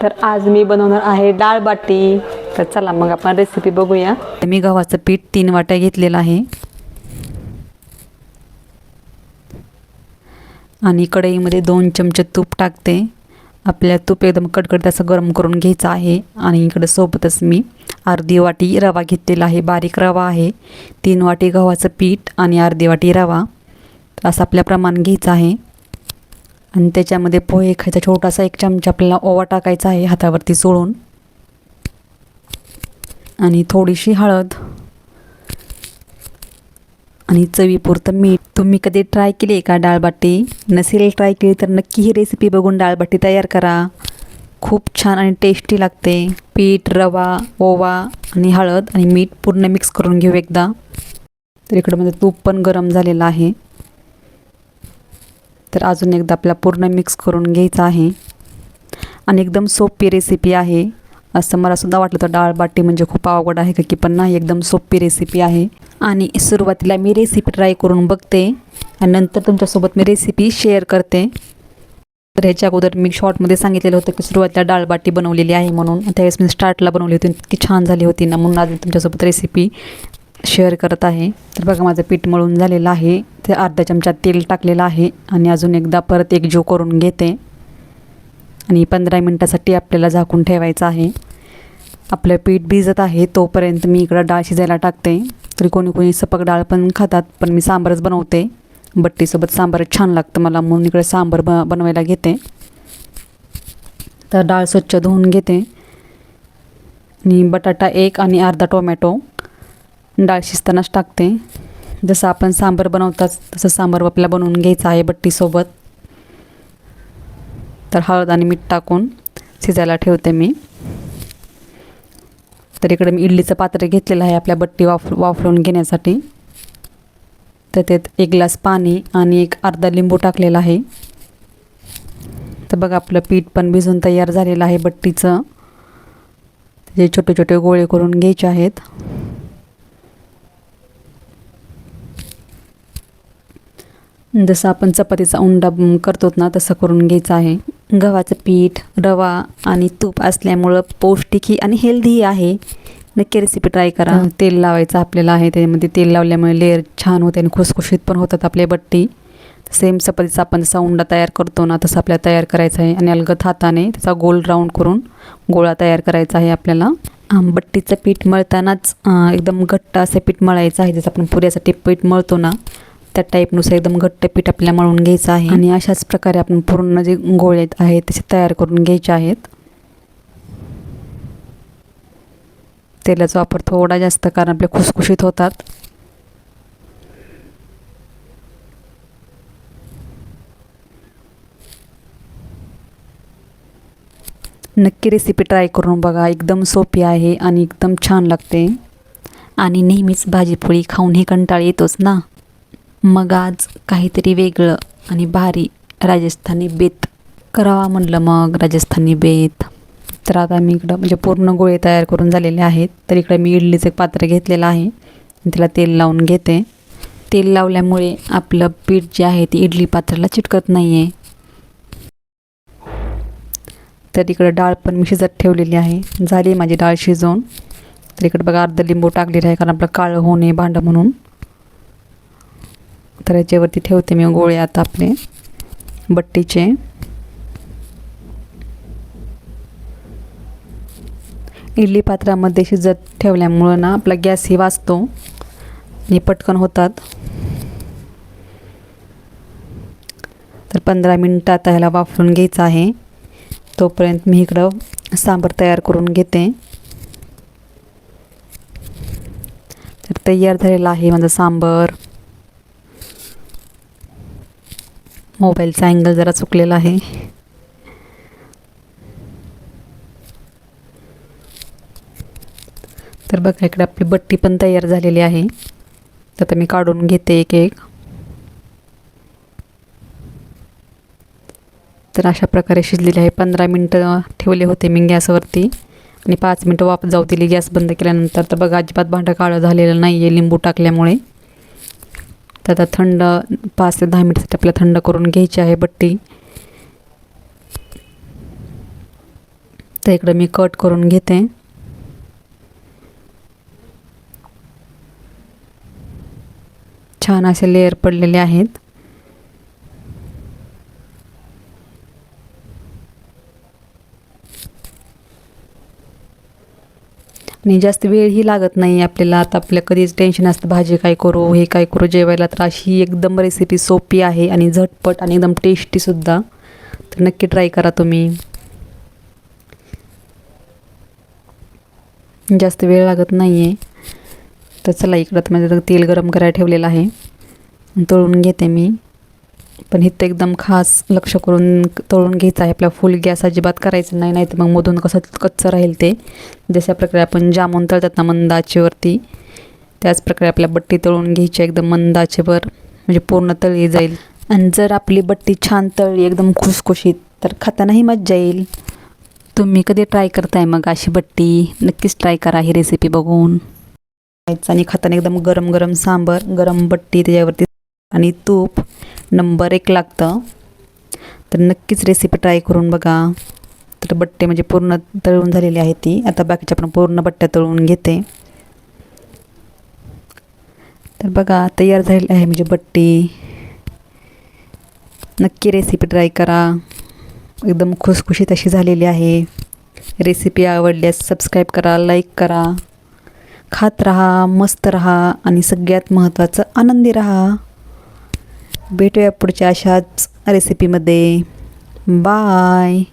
तर आज मी बनवणार आहे डाळ बाटी। तर चला मग आपण रेसिपी बघूया। मी गव्हाचं पीठ 3 वाट्या घेतलेलं आहे आणि कढईमध्ये 2 चमचे तूप टाकते। आपल्या तूप एकदम कडकडीत असं गरम करून घ्यायचं आहे आणि इकडे सोबतच मी अर्धी वाटी रवा घेतलेला आहे, बारीक रवा आहे। 3 वाटी गव्हाचं पीठ आणि अर्धी वाटी रवा असं आपल्या प्रमाण घ्यायचं आहे आणि त्याच्यामध्ये पोहे खायचा छोटासा 1 चमचा आपल्याला ओवा टाकायचा आहे हातावरती चोळून आणि थोडीशी हळद आणि चवीपुरतं मीठ। तुम्ही कधी ट्राय केली आहे का डाळबाटी? नसेल ट्राय केली तर नक्की ही रेसिपी बघून डाळबाटी तयार करा, खूप छान आणि टेस्टी लागते। पीठ, रवा, ओवा आणि हळद आणि मीठ पूर्ण मिक्स करून घेऊ एकदा। तर इकडं म्हणजे तूप पण गरम झालेलं आहे, तर अजून एकदा आपल्याला पूर्ण मिक्स करून घ्यायचं आहे आणि एकदम सोपी रेसिपी आहे। असं मला सुद्धा वाटलं तर डाळबाटी म्हणजे खूप अवघड आहे की, पण नाही, एकदम सोपी रेसिपी आहे। आणि सुरुवातीला मी रेसिपी ट्राय करून बघते आणि नंतर तुमच्यासोबत मी रेसिपी शेअर करते। तर ह्याच्या अगोदर मी शॉर्टमध्ये सांगितलेलं होतं की सुरुवातीला डाळबाटी बनवलेली आहे म्हणून, त्यावेळेस मी स्टार्टला बनवली होती, इतकी छान झाली होती ना, म्हणून आज तुमच्यासोबत रेसिपी शेअर करत आहे। तर बघा माझं पीठ मळून झालेलं आहे, ते अर्धा चमचा तेल टाकलेलं आहे आणि अजून एकदा परत एकजीव करून घेते आणि 15 मिनिटासाठी आपल्याला झाकून ठेवायचं आहे। आपलं पीठ भिजत आहे तोपर्यंत मी इकडं डाळ शिजायला टाकते। तरी कोणी कोणी सपक डाळ पण खातात, पण मी सांबारच बनवते, बट्टीसोबत सांबारच छान लागतं मला, म्हणून इकडे सांबार बनवायला घेते। तर डाळ स्वच्छ धुवून घेते आणि बटाटा 1 आणि अर्धा टोमॅटो डाळ शिजतानाच टाकते। जसं आपण सांबार बनवतात तसं सांबार आपल्याला बनवून घ्यायचं आहे बट्टीसोबत। तर हळद आणि मीठ टाकून शिजायला ठेवते मी। तर इकडे मी इडलीचं पात्र घेतलेलं आहे आपल्या बट्टी वाफळून घेण्यासाठी। तर त्यात 1 ग्लास पाणी आणि अर्धा लिंबू टाकलेला आहे। तर बघा आपलं पीठ पण भिजून तयार झालेलं आहे बट्टीचं। त्याचे छोटे छोटे गोळे करून घ्यायचे आहेत। जसं आपण चपातीचा उंडा करतो ना तसं करून घ्यायचं आहे। गव्हाचं पीठ, रवा आणि तूप असल्यामुळं पौष्टिकही आणि हेल्दीही आहे। नक्की रेसिपी ट्राय करा। तेल लावायचं आपल्याला आहे, त्यामध्ये तेल लावल्यामुळे लेअर छान होते आणि खुसखुशीत पण होतात आपले बट्टी। सेम चपातीचा आपण जसा उंडा तयार करतो ना तसा आपल्याला तयार करायचा आहे आणि अलगद हाताने त्याचा गोल राऊंड करून गोळा तयार करायचा आहे आपल्याला। बट्टीचं पीठ मळतानाच एकदम घट्ट असं पीठ मळायचं आहे, जसं आपण पुऱ्यासाठी पीठ मळतो ना त्या टाईपनुसार एकदम घट्ट पीठ आपल्याला मळून घ्यायचं आहे आणि अशाच प्रकारे आपण पूर्ण जे गोळे आहेत तसे तयार करून घ्यायचे आहेत। तेलाचा वापर थोडा जास्त, कारण आपले खुसखुशीत होतात। नक्की रेसिपी ट्राय करून बघा, एकदम सोपी आहे आणि एकदम छान लागते। आणि नेहमीच भाजीपोळी खाऊन कंटाळा येतोच ना, मग आज काहीतरी वेगळं आणि भारी राजस्थानी बेत करावा म्हटलं, मग राजस्थानी बेत। तर आता मी इकडं म्हणजे पूर्ण गोळे तयार करून झालेले आहेत। तर इकडे मी इडलीचं पात्र घेतलेलं आहे, त्याला तेल लावून घेते। तेल लावल्यामुळे आपलं पीठ जे आहे ते इडली पात्राला चिटकत नाही आहे। तर इकडं डाळ पण मी शिजत ठेवलेली आहे, झाली माझी डाळ शिजवून। तर इकडे बघा अर्धा लिंबू टाकलेला आहे, कारण आपलं काळं होऊ नये भांडं म्हणून। तर याच्यावरती ठेवते मी गोळे आता आपले बट्टीचे। इडली पात्रामध्ये शिजत ठेवल्यामुळं ना आपला गॅसही वाचतो आणि पटकन होतात। तर 15 मिनिटं आता ह्याला वाफळून घ्यायचं आहे, तोपर्यंत मी इकडं सांबार तयार करून घेते। तर तयार झालेला आहे माझं सांबार। मोबाईलचा अँगल जरा चुकलेला आहे। तर बघा इकडे आपली बट्टी पण तयार झालेली आहे। तर आता मी काढून घेते एक एक। तर अशा प्रकारे शिजलेली आहे। 15 मिनिटं ठेवले होते मी गॅसवरती आणि 5 मिनिटं वाफ जाऊ दिली गॅस बंद केल्यानंतर। तर बघा अजिबात भांडं काळं झालेलं नाही आहे लिंबू टाकल्यामुळे। तर आता थंड 5 ते 10 मिनिटासाठी आपल्याला थंड करून घ्यायची आहे बट्टी। तर इकडं मी कट करून घेते. छान असे लेयर पडलेले आहेत. आणि जास्त वेळही लागत नाही आपल्याला. आता आपल्या कधीच टेन्शन असतं भाजी काय करू, हे काय करू जेवायला, तर अशी एकदम रेसिपी सोपी आहे आणि झटपट आणि एकदम टेस्टीसुद्धा. तर नक्की ट्राय करा तुम्ही. जास्त वेळ लागत नाही आहे. तर चला इकडं तर माझं तेल गरम करायला ठेवलेलं आहे, तळून घेते मी. पण इथं एकदम खास लक्ष करून तळून घ्यायचं आहे. आपला फुल गॅस अजिबात करायचं नाही, नाही तर मग मधून कसं कच्चं राहील ते. जशा प्रकारे आपण जामून तळतात ना मंद आचेवरती, त्याच प्रकारे आपल्या बट्टी तळून घ्यायची एकदम मंद आचेवर, म्हणजे पूर्ण तळली जाईल. आणि जर आपली बट्टी छान तळली एकदम खुसखुशीत, तर खातानाही मज्जा येईल. तुम्ही कधी ट्राय करताय मग अशी बट्टी? नक्कीच ट्राय करा ही रेसिपी बघून. आणि खाताना एकदम गरम गरम सांबर, गरम बट्टी त्याच्यावरती आणि तूप नंबर 1 लागतं. तर नक्कीच रेसिपी ट्राय करून बघा. तर बट्टे म्हणजे पूर्ण तळून झालेली आहे ती. आता बाकीच्या पण पूर्ण बट्ट्या तळून घेते. तर बघा तयार झालेली आहे म्हणजे बट्टी. नक्की रेसिपी ट्राय करा. एकदम खुसखुशीत अशी झालेली आहे. रेसिपी आवडल्यास सबस्क्राईब करा, लाईक करा. खात राहा, मस्त राहा आणि सगळ्यात महत्त्वाचं आनंदी राहा. भेटूया पुढच्या अशाच रेसिपीमध्ये. बाय.